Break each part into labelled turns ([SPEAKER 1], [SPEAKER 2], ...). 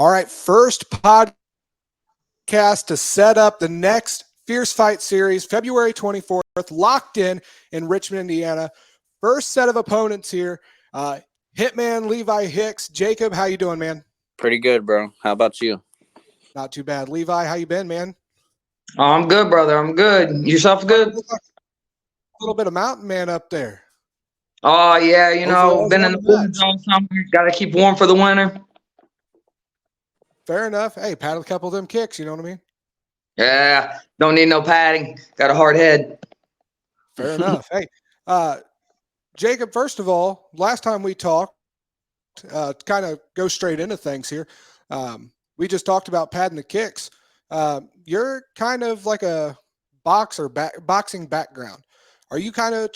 [SPEAKER 1] All right, first podcast to set up the next Fierce Fight Series, February 24th, locked in Richmond, Indiana. First set of opponents here. Hitman, Levi, Hicks. Jacob, how you doing, man?
[SPEAKER 2] Pretty good, bro. How about you?
[SPEAKER 1] Not too bad. Levi, how you been, man?
[SPEAKER 3] Oh, I'm good, brother. I'm good. Yourself good?
[SPEAKER 1] A little bit of mountain man up there.
[SPEAKER 3] Oh, yeah. Been in the
[SPEAKER 1] Overall,
[SPEAKER 3] woods all summer. Got to keep warm for the winter.
[SPEAKER 1] Fair enough. Hey, paddle a couple of them kicks, you know what I mean?
[SPEAKER 3] Yeah. Don't need no padding. Got a hard head.
[SPEAKER 1] Fair enough. Hey, Jacob, first of all, last time we talked, kind of go straight into things here. We just talked about padding the kicks. You're kind of like a boxing background. Are you kind of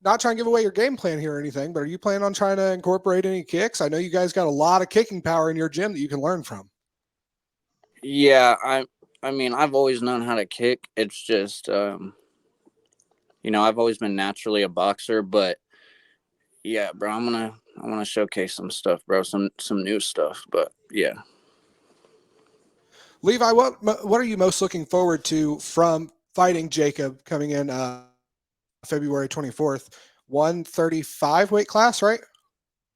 [SPEAKER 1] not trying to give away your game plan here or anything, but are you planning on trying to incorporate any kicks? I know you guys got a lot of kicking power in your gym that you can learn from.
[SPEAKER 2] Yeah, I mean, I've always known how to kick. It's just, I've always been naturally a boxer, but yeah, bro, I want to showcase some stuff, bro, some new stuff, but yeah.
[SPEAKER 1] Levi, what are you most looking forward to from fighting Jacob coming in February 24th? 135 weight class, right?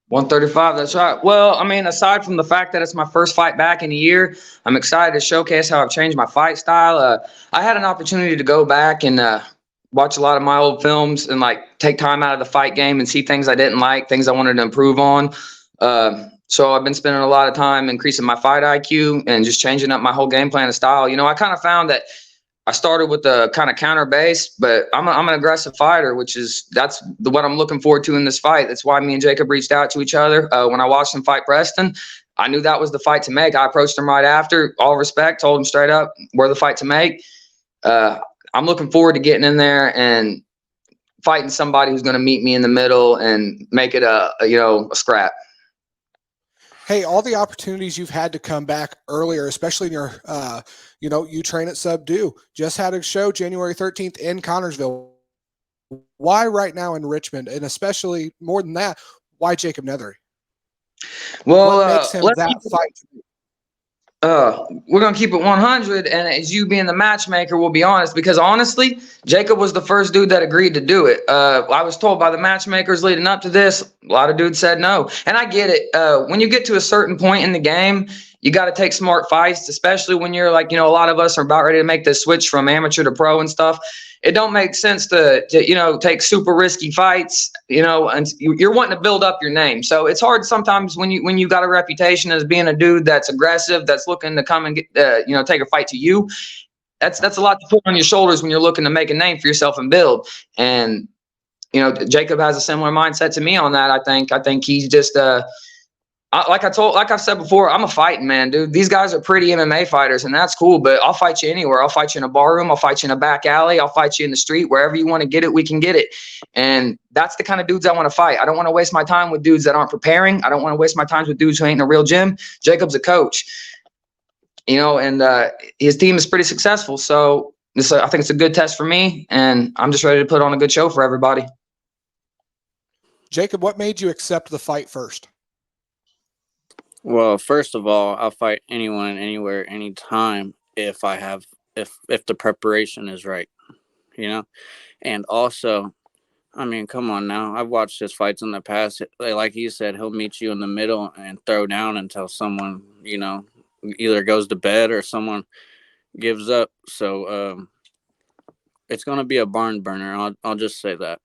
[SPEAKER 3] 135, that's right. Well, I mean, aside from the fact that it's my first fight back in a year, I'm excited to showcase how I've changed my fight style. I had an opportunity to go back and watch a lot of my old films and take time out of the fight game and see things I didn't like, things I wanted to improve on. So I've been spending a lot of time increasing my fight IQ and just changing up my whole game plan and style. I kind of found that I started with the kind of counter base, but I'm an aggressive fighter, that's what I'm looking forward to in this fight. That's why me and Jacob reached out to each other. When I watched him fight Preston, I knew that was the fight to make. I approached him right after, all respect, told him straight up, we're the fight to make. I'm looking forward to getting in there and fighting somebody who's going to meet me in the middle and make it a scrap.
[SPEAKER 1] Hey, all the opportunities you've had to come back earlier, especially in your, you train at Subdue, just had a show January 13th in Connorsville. Why right now in Richmond? And especially more than that, why Jacob Neathery?
[SPEAKER 3] Well,
[SPEAKER 1] what makes him that fight?
[SPEAKER 3] We're going to keep it 100. And as you being the matchmaker, we'll be honest, because honestly, Jacob was the first dude that agreed to do it. I was told by the matchmakers leading up to this, a lot of dudes said no. And I get it. When you get to a certain point in the game, you got to take smart fights, especially when you're a lot of us are about ready to make the switch from amateur to pro and stuff. It don't make sense to take super risky fights, and you're wanting to build up your name. So it's hard sometimes when you got a reputation as being a dude that's aggressive, that's looking to come and get, take a fight to you. That's a lot to put on your shoulders when you're looking to make a name for yourself and build. And, Jacob has a similar mindset to me on that. I think he's just, like I've said before, I'm a fighting man, dude. These guys are pretty MMA fighters, and that's cool, but I'll fight you anywhere. I'll fight you in a bar room. I'll fight you in a back alley. I'll fight you in the street. Wherever you want to get it, we can get it. And that's the kind of dudes I want to fight. I don't want to waste my time with dudes that aren't preparing. I don't want to waste my time with dudes who ain't in a real gym. Jacob's a coach, and his team is pretty successful. So I think it's a good test for me, and I'm just ready to put on a good show for everybody.
[SPEAKER 1] Jacob, what made you accept the fight first?
[SPEAKER 2] Well, first of all, I'll fight anyone, anywhere, anytime if the preparation is right, And also, I mean, come on now. I've watched his fights in the past. Like he said, he'll meet you in the middle and throw down until someone, either goes to bed or someone gives up. So it's going to be a barn burner. I'll just say that.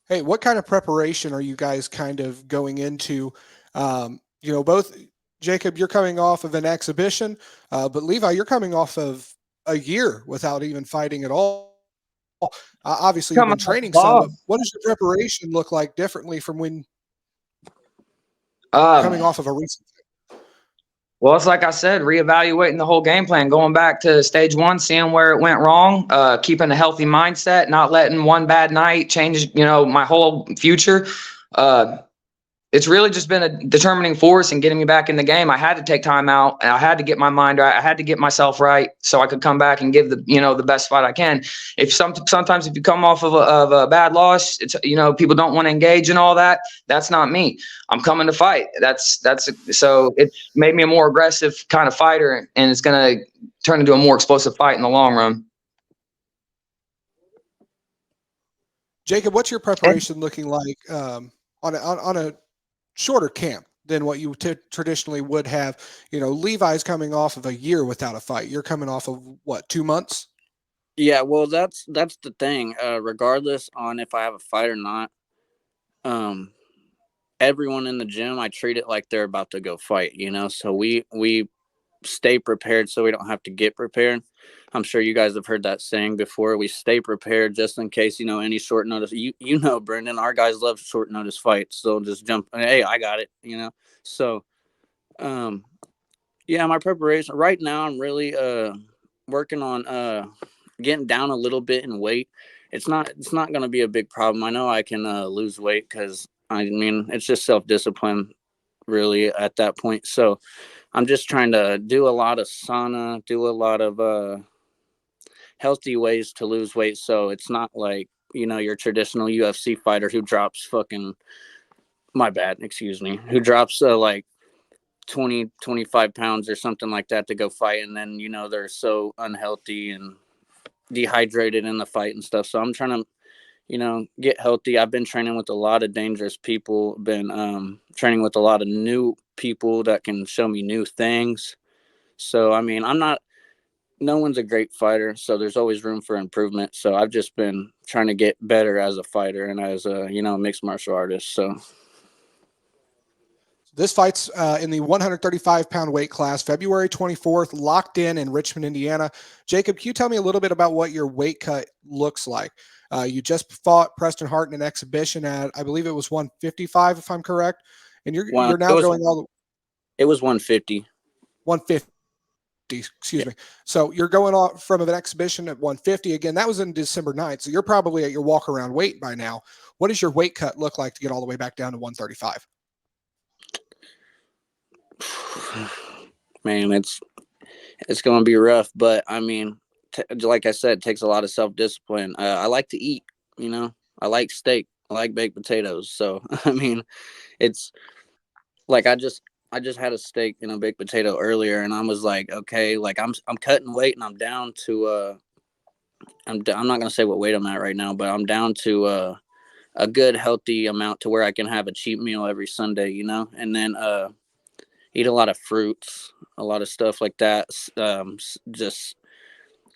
[SPEAKER 1] Hey, what kind of preparation are you guys kind of going into? Both Jacob, you're coming off of an exhibition, but Levi, you're coming off of a year without even fighting at all. Obviously, you've been training some. But what does your preparation look like differently from when coming off of a recent?
[SPEAKER 3] Well, it's like I said, reevaluating the whole game plan, going back to stage one, seeing where it went wrong, keeping a healthy mindset, not letting one bad night change, my whole future. it's really just been a determining force in getting me back in the game. I had to take time out, and I had to get my mind right. I had to get myself right so I could come back and give the best fight I can. If sometimes if you come off of a bad loss, it's people don't want to engage and all that. That's not me. I'm coming to fight. So it made me a more aggressive kind of fighter, and it's gonna turn into a more explosive fight in the long run.
[SPEAKER 1] Jacob, what's your preparation looking like on a shorter camp than what you traditionally would have? Levi's coming off of a year without a fight. You're coming off of what, 2 months?
[SPEAKER 2] Yeah, well, that's the thing. Regardless on if I have a fight or not, everyone in the gym, I treat it like they're about to go fight. So we stay prepared so we don't have to get prepared. I'm sure you guys have heard that saying before. We stay prepared just in case, any short notice. Brendan, our guys love short notice fights. So just jump. Hey, I got it, So, yeah, my preparation right now, I'm really working on getting down a little bit in weight. It's not going to be a big problem. I know I can lose weight because, it's just self-discipline really at that point. So I'm just trying to do a lot of sauna, do a lot of healthy ways to lose weight. So it's not like, your traditional UFC fighter who drops who drops like 20, 25 pounds or something like that to go fight. And then, they're so unhealthy and dehydrated in the fight and stuff. So I'm trying to, get healthy. I've been training with a lot of dangerous people, been training with a lot of new people that can show me new things. So, no one's a great fighter, so there's always room for improvement. So I've just been trying to get better as a fighter and as a, mixed martial artist. So
[SPEAKER 1] this fight's in the 135-pound weight class, February 24th, locked in Richmond, Indiana. Jacob, can you tell me a little bit about what your weight cut looks like? You just fought Preston Hart in an exhibition at, I believe it was 155, if I'm correct. And you're now going all the.
[SPEAKER 2] It was 150.
[SPEAKER 1] 150. Excuse me. So you're going off from an exhibition at 150. Again, that was in December 9th. So you're probably at your walk around weight by now. What does your weight cut look like to get all the way back down to 135?
[SPEAKER 2] Man, it's going to be rough, but like I said, it takes a lot of self-discipline. I like to eat, I like steak. I like baked potatoes. So, it's like, I just had a steak and a baked potato earlier, and I was like, okay, like I'm cutting weight, and I'm down to I'm not gonna say what weight I'm at right now, but I'm down to a good healthy amount to where I can have a cheat meal every Sunday, and then eat a lot of fruits, a lot of stuff like that. Just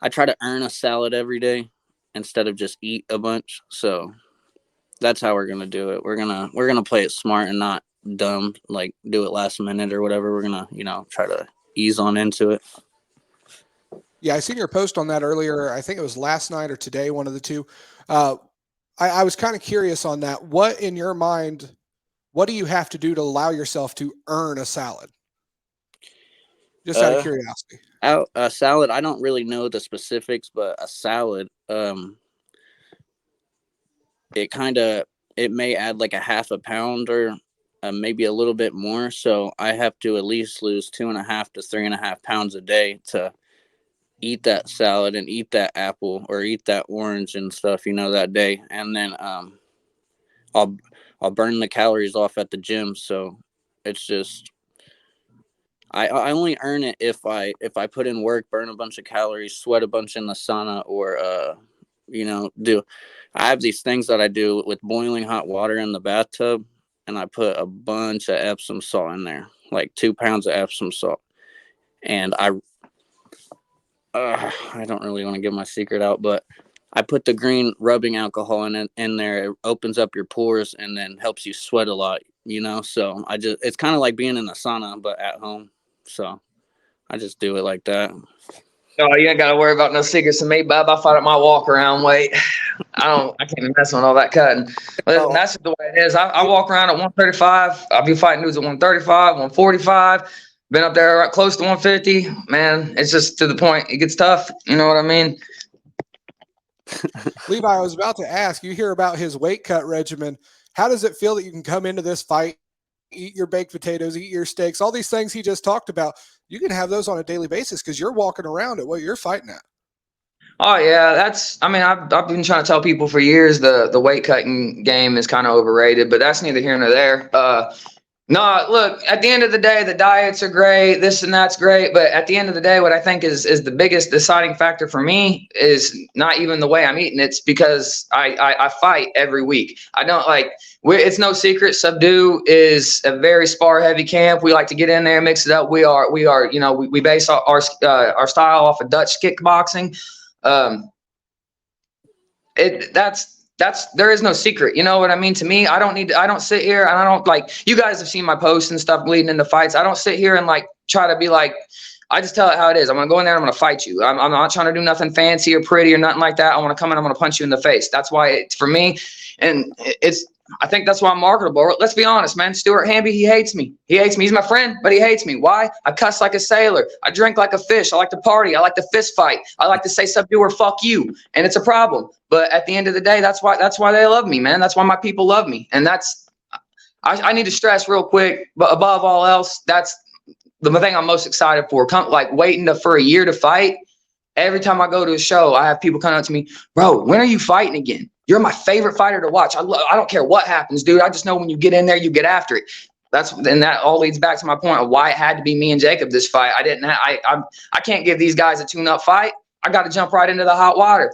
[SPEAKER 2] I try to earn a salad every day instead of just eat a bunch. So that's how we're gonna do it. We're gonna play it smart and not dumb, like do it last minute or whatever. We're gonna try to ease on into it.
[SPEAKER 1] Yeah, I seen your post on that earlier. I think it was last night or today, one of the two. I was kind of curious on that. What in your mind, what do you have to do to allow yourself to earn a salad? Just out of curiosity.
[SPEAKER 2] A salad, I don't really know the specifics, but a salad, it may add like a half a pound or maybe a little bit more. So I have to at least lose 2.5 to 3.5 pounds a day to eat that salad and eat that apple or eat that orange and stuff, that day. And then I'll burn the calories off at the gym. So it's just I only earn it if I put in work, burn a bunch of calories, sweat a bunch in the sauna, or I have these things that I do with boiling hot water in the bathtub, and I put a bunch of Epsom salt in there, like 2 pounds of Epsom salt. And I don't really want to give my secret out, but I put the green rubbing alcohol in there. It opens up your pores and then helps you sweat a lot, So it's kind of like being in the sauna, but at home. So I just do it like that.
[SPEAKER 3] Oh, you ain't got to worry about no secrets to me, bub. I fight at my walk around weight. I can't mess with all that cutting. But that's just the way it is. I walk around at 135. I'll be fighting dudes at 135, 145. Been up there close to 150. Man, it's just to the point. It gets tough. You know what I mean?
[SPEAKER 1] Levi, I was about to ask, you hear about his weight cut regimen. How does it feel that you can come into this fight eat your baked potatoes, eat your steaks, all these things he just talked about. You can have those on a daily basis because you're walking around at what you're fighting at.
[SPEAKER 3] Oh yeah, I've been trying to tell people for years the weight cutting game is kind of overrated, but that's neither here nor there. No, look, at the end of the day, the diets are great, this and that's great, but at the end of the day, what I think is the biggest deciding factor for me is not even the way I'm eating. It's because I fight every week. I don't it's no secret. Subdue is a very spar heavy camp. We like to get in there, mix it up. We base our style off of Dutch kickboxing. There is no secret. You know what I mean? To me, I don't sit here and I don't you guys have seen my posts and stuff leading into fights. I don't sit here and try to be I just tell it how it is. I'm going to go in there and I'm going to fight you. I'm not trying to do nothing fancy or pretty or nothing like that. I want to come in, I'm going to punch you in the face. That's why for me, and I think that's why I'm marketable. Let's be honest, man. Stuart Hamby, he hates me. He hates me. He's my friend, but he hates me. Why? I cuss like a sailor. I drink like a fish. I like to party. I like to fist fight. I like to say subdue or fuck you. And it's a problem. But at the end of the day, that's why they love me, man. That's why my people love me. And I need to stress real quick, but above all else, that's the thing I'm most excited for. Waiting for a year to fight. Every time I go to a show, I have people come up to me, bro, when are you fighting again? You're my favorite fighter to watch. I don't care what happens, dude. I just know when you get in there, you get after it. And that all leads back to my point of why it had to be me and Jacob this fight. I can't give these guys a tune-up fight. I got to jump right into the hot water.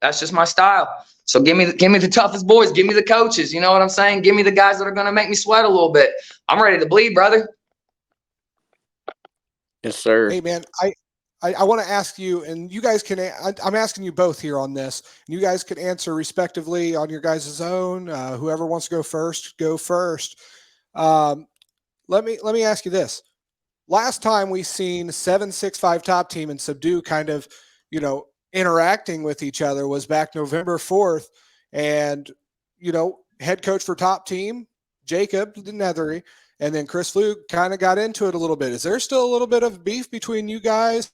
[SPEAKER 3] That's just my style. So give me the toughest boys. Give me the coaches. You know what I'm saying? Give me the guys that are going to make me sweat a little bit. I'm ready to bleed, brother.
[SPEAKER 2] Yes, sir.
[SPEAKER 1] Hey, man, I want to ask you, and you guys can, I'm asking you both here on this, and you guys can answer respectively on your guys' own. Whoever wants to go first, go first. Let me ask you this. Last time we seen 7-6-5 top team and Subdue kind of, interacting with each other was back November 4th. And, head coach for top team, Jacob Neathery, and then Chris Flug kind of got into it a little bit. Is there still a little bit of beef between you guys,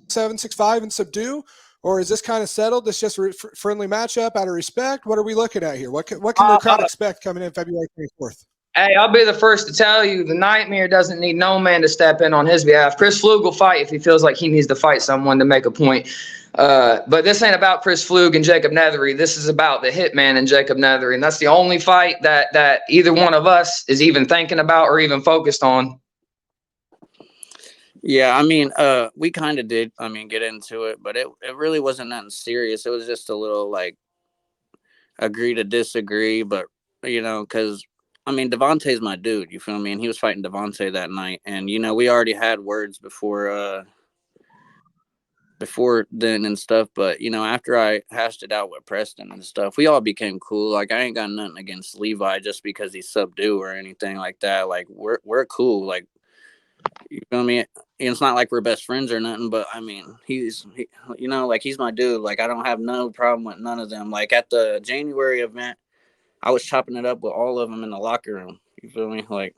[SPEAKER 1] 7-6-5 and Subdue, or is this kind of settled? It's just a friendly matchup out of respect. What are we looking at here? What can the crowd expect coming in February 24th?
[SPEAKER 3] Hey, I'll be the first to tell you, the Nightmare doesn't need no man to step in on his behalf. Chris Flug will fight if he feels like he needs to fight someone to make a point. But this ain't about Chris Flug and Jacob Neathery. This is about the Hitman and Jacob Neathery, and that's the only fight that either one of us is even thinking about or even focused on.
[SPEAKER 2] Yeah, we kind of did, get into it, but it really wasn't nothing serious. It was just a little, agree to disagree, but, because, Devontae's my dude, you feel me? And he was fighting Devontae that night, and, we already had words before then and stuff, but, after I hashed it out with Preston and stuff, we all became cool. I ain't got nothing against Levi just because he's Subdue or anything like that. We're cool, you feel me? It's not like we're best friends or nothing, but he's my dude. I don't have no problem with none of them. At the January event, I was chopping it up with all of them in the locker room. You feel me? We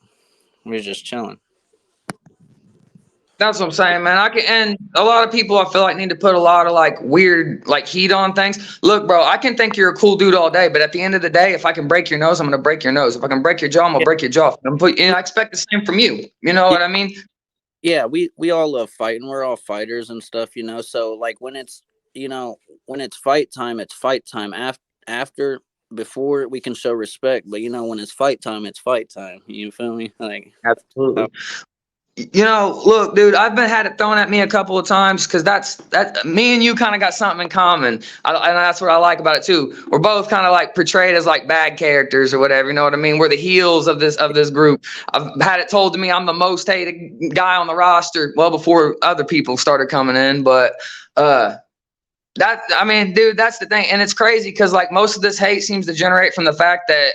[SPEAKER 2] were just chilling.
[SPEAKER 3] That's what I'm saying, man. And a lot of people I feel like need to put a lot of weird heat on things. Look, bro, I can think you're a cool dude all day, but at the end of the day, if I can break your nose, I'm gonna break your nose. If I can break your jaw, I'm gonna break your jaw. I expect the same from you. You know what I mean?
[SPEAKER 2] Yeah, we all love fighting. We're all fighters and stuff, So when it's fight time, it's fight time. After before we can show respect, but when it's fight time, it's fight time. You feel me?
[SPEAKER 3] Absolutely. Look, dude, I've had it thrown at me a couple of times because that me and you kind of got something in common. And that's what I like about it too. We're both kind of portrayed as bad characters or whatever. You know what I mean? We're the heels of this group. I've had it told to me I'm the most hated guy on the roster. Well, before other people started coming in, but dude, that's the thing. And it's crazy because most of this hate seems to generate from the fact that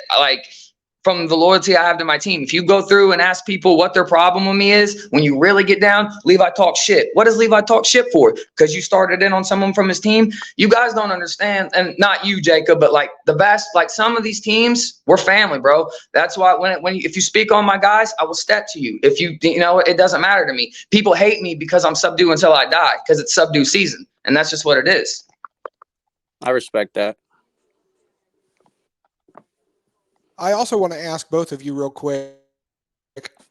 [SPEAKER 3] from the loyalty I have to my team. If you go through and ask people what their problem with me is, when you really get down, Levi talks shit. What does Levi talk shit for? Because you started in on someone from his team? You guys don't understand, and not you, Jacob, but the best, some of these teams, we're family, bro. That's why if you speak on my guys, I will step to you. If it doesn't matter to me. People hate me because I'm Subdue until I die, because it's Subdue season, and that's just what it is.
[SPEAKER 2] I respect that.
[SPEAKER 1] I also want to ask both of you real quick.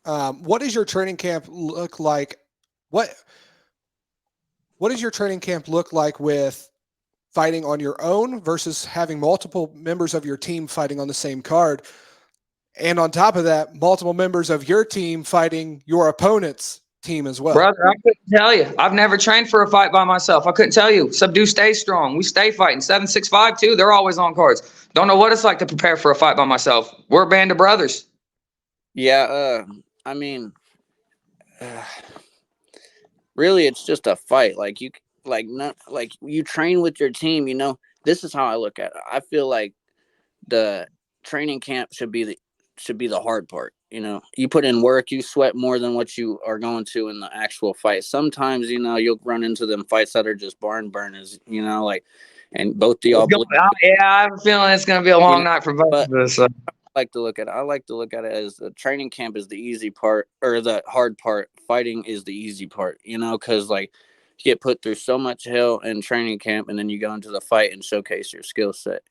[SPEAKER 1] What does your training camp look like? What does your training camp look like with fighting on your own versus having multiple members of your team fighting on the same card? And on top of that, multiple members of your team fighting your opponent's team as well.
[SPEAKER 3] Brother, I couldn't tell you. I've never trained for a fight by myself. I couldn't tell you. Subdue stays strong. We stay fighting. 765 too. They're always on cards. Don't know what it's like to prepare for a fight by myself. We're a band of brothers.
[SPEAKER 2] Yeah, I mean, really, it's just a fight. Like you train with your team. This is how I look at it. I feel like the training camp should be the hard part. You put in work, you sweat more than what you are going to in the actual fight. Sometimes, you'll run into them fights that are just barn burners, and both of y'all.
[SPEAKER 3] Yeah, I have a feeling it's going to be a long night for both of us.
[SPEAKER 2] I like to look at it as the training camp is the easy part, or the hard part. Fighting is the easy part, because you get put through so much hell in training camp, and then you go into the fight and showcase your skill set.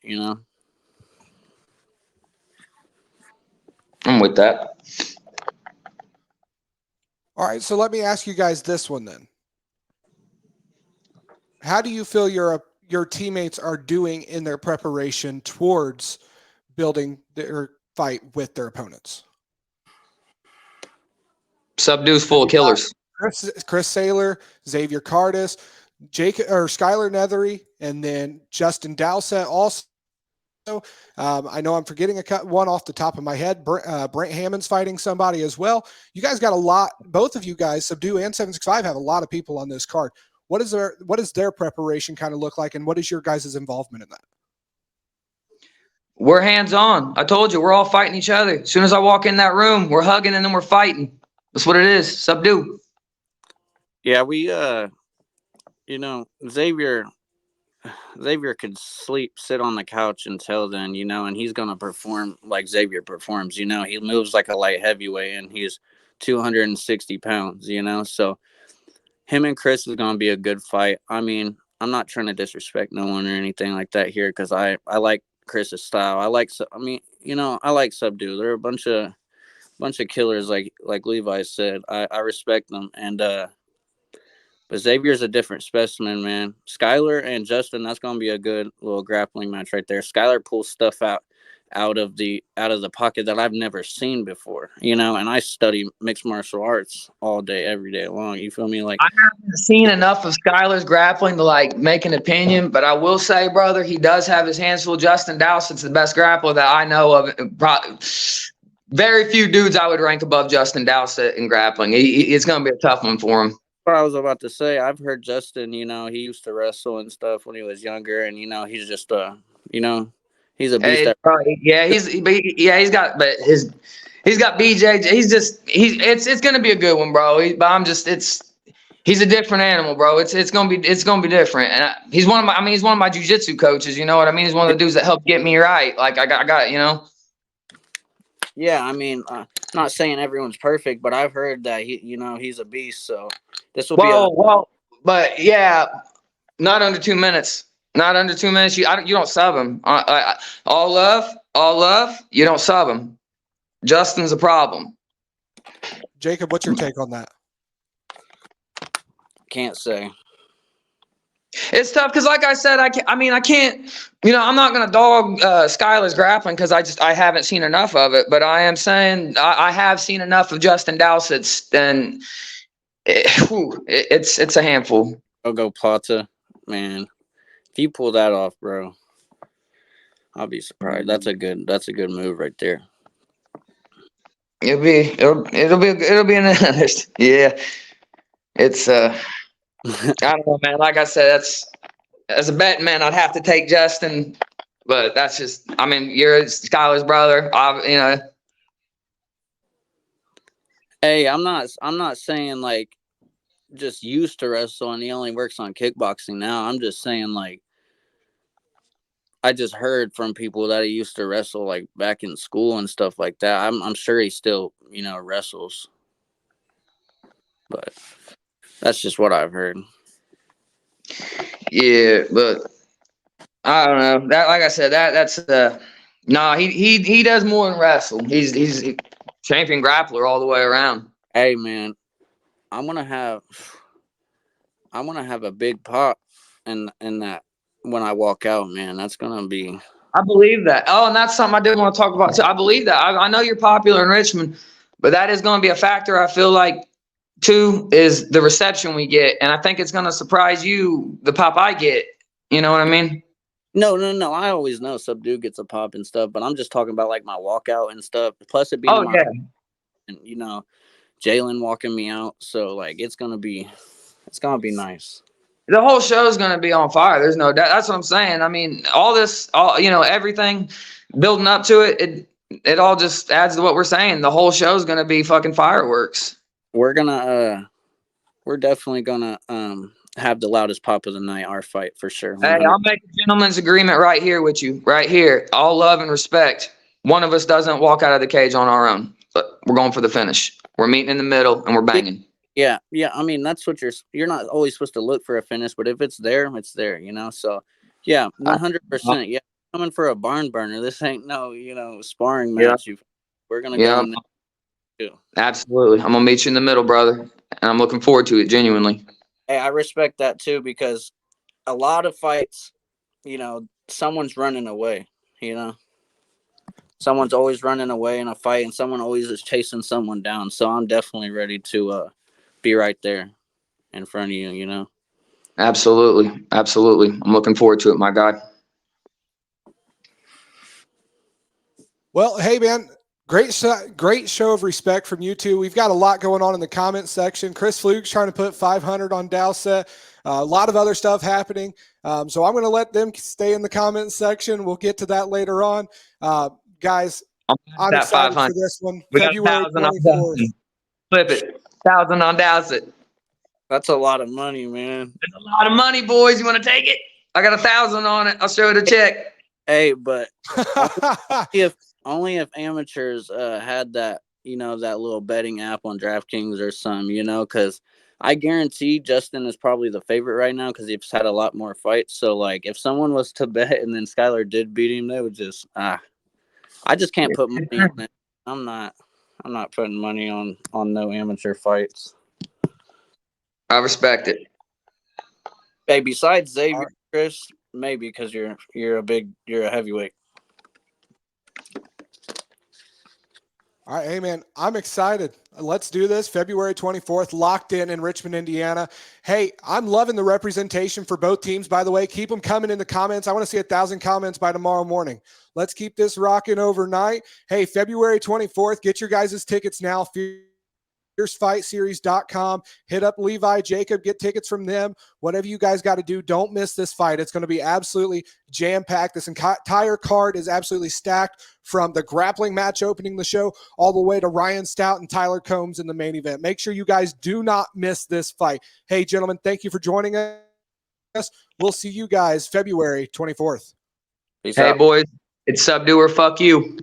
[SPEAKER 3] I'm with that.
[SPEAKER 1] All right, so let me ask you guys this one then. How do you feel your teammates are doing in their preparation towards building their fight with their opponents?
[SPEAKER 3] Subdue's full of killers.
[SPEAKER 1] Chris Saylor, Xavier Cardis, Skylar Neathery, and then Justin Dowsett also. I know I'm forgetting one off the top of my head. Brent Hammond's fighting somebody as well. You guys got a lot. Both of you guys, Subdue and 765, have a lot of people on this card. What does their preparation kind of look like, and what is your guys' involvement in that?
[SPEAKER 3] We're hands-on. I told you, we're all fighting each other. As soon as I walk in that room, we're hugging and then we're fighting. That's what it is. Subdue.
[SPEAKER 2] Yeah, we Xavier could sit on the couch until then, and he's gonna perform like Xavier performs. He moves like a light heavyweight, and he's 260 pounds. So him and Chris is gonna be a good fight. I mean, I'm not trying to disrespect no one or anything like that here, because I like Chris's style. I like Subdue. They're a bunch of killers, like Levi said. I respect them, and but Xavier's a different specimen, man. Skylar and Justin, that's gonna be a good little grappling match right there. Skylar pulls stuff out of the pocket that I've never seen before, and I study mixed martial arts all day, every day long. You feel me? Like,
[SPEAKER 3] I haven't seen enough of Skylar's grappling to make an opinion, but I will say, brother, he does have his hands full. Justin Dowsett's the best grappler that I know of. Very few dudes I would rank above Justin Dowsett in grappling. It's going to be a tough one for him.
[SPEAKER 2] What I was about to say, I've heard Justin, he used to wrestle and stuff when he was younger, and he's just he's a beast.
[SPEAKER 3] He's got BJ. It's gonna be a good one, bro. He's a different animal, bro. It's gonna be different. And he's one of my jiu-jitsu coaches. You know what I mean? He's one of the dudes that helped get me right. Like I got.
[SPEAKER 2] Yeah, I mean, not saying everyone's perfect, but I've heard that he's a beast. So this will
[SPEAKER 3] but yeah, not under 2 minutes. Not under 2 minutes. You don't sub him. All love. You don't sub him. Justin's a problem.
[SPEAKER 1] Jacob, what's your take on that?
[SPEAKER 2] Can't say.
[SPEAKER 3] It's tough because, like I said, I can't. I'm not gonna dog Skylar's grappling because I haven't seen enough of it. But I am saying I have seen enough of Justin Dowsett's, and it's a handful.
[SPEAKER 2] I'll go Plata, man. If you pull that off, bro, I'll be surprised. That's a good move right there.
[SPEAKER 3] It'll be an interest. Yeah, it's I don't know, man. Like I said, as a betting man, I'd have to take Justin, but that's just. I mean, you're Skylar's brother.
[SPEAKER 2] Hey, I'm not saying like just used to wrestle and he only works on kickboxing now. I'm just saying like I just heard from people that he used to wrestle like back in school and stuff like that. I'm sure he still wrestles, but that's just what I've heard.
[SPEAKER 3] Yeah, but I don't know. That, like I said, that's he does more than wrestle. He's champion grappler all the way around.
[SPEAKER 2] Hey man, I'm gonna have a big pop in that when I walk out, man. That's gonna be.
[SPEAKER 3] I believe that. Oh, and that's something I did want to talk about too. I believe that. I know you're popular in Richmond, but that is going to be a factor. I feel like too is the reception we get, and I think it's going to surprise you the pop I get. You know what I mean?
[SPEAKER 2] No. I always know Subdue gets a pop and stuff, but I'm just talking about like my walkout and stuff. Plus it being
[SPEAKER 3] Oh yeah,
[SPEAKER 2] and Jalen walking me out, so like it's gonna be nice.
[SPEAKER 3] the whole show is going to be on fire. There's no doubt. That's what I'm saying. I mean, everything building up to it. It all just adds to what we're saying. The whole show is going to be fucking fireworks.
[SPEAKER 2] We're definitely gonna have the loudest pop of the night. Our fight for sure. 100.
[SPEAKER 3] Hey, I'll make a gentleman's agreement right here with you, right here. All love and respect. One of us doesn't walk out of the cage on our own, but we're going for the finish. We're meeting in the middle and we're banging.
[SPEAKER 2] Yeah. I mean, that's what you're not always supposed to look for a finish, but if it's there, it's there. So yeah, 100%. Yeah, coming for a barn burner. This ain't no sparring match.
[SPEAKER 3] Yeah.
[SPEAKER 2] We're gonna go in there too.
[SPEAKER 3] Absolutely. I'm gonna meet you in the middle, brother, and I'm looking forward to it genuinely.
[SPEAKER 2] Hey, I respect that too, because a lot of fights, someone's running away. Someone's always running away in a fight, and someone always is chasing someone down. So I'm definitely ready to be right there in front of you.
[SPEAKER 3] Absolutely. I'm looking forward to it, my guy.
[SPEAKER 1] Well, hey man, great show of respect from you two. We've got a lot going on in the comment section. Chris Fluke's trying to put 500 on Dowsett. A lot of other stuff happening. So I'm going to let them stay in the comment section. We'll get to that later on. Guys, I'm excited for this one. February 24th.
[SPEAKER 3] Flip it. 1,000 on Dowsett.
[SPEAKER 2] That's a lot of money, man.
[SPEAKER 3] It's a lot of money, boys. You want to take it? I got 1,000 on it. I'll show you the check.
[SPEAKER 2] Hey, but only if amateurs had that, that little betting app on DraftKings or some, because I guarantee Justin is probably the favorite right now because he's had a lot more fights. So, like, if someone was to bet and then Skylar did beat him, they would just I just can't put money on it. I'm not putting money on no amateur fights.
[SPEAKER 3] I respect it.
[SPEAKER 2] Hey, besides Xavier, Chris, maybe because you're a heavyweight.
[SPEAKER 1] All right, hey man, I'm excited. Let's do this. February 24th, locked in Richmond, Indiana. Hey, I'm loving the representation for both teams, by the way. Keep them coming in the comments. I want to see 1,000 comments by tomorrow morning. Let's keep this rocking overnight. Hey, February 24th, get your guys' tickets now. FierceFightSeries.com. Hit up Levi, Jacob, get tickets from them. Whatever you guys got to do, don't miss this fight. It's going to be absolutely jam-packed. This entire card is absolutely stacked from the grappling match opening the show all the way to Ryan Stout and Tyler Combs in the main event. Make sure you guys do not miss this fight. Hey, gentlemen, thank you for joining us. We'll see you guys February 24th.
[SPEAKER 3] Hey, boys, it's Subdue or fuck you.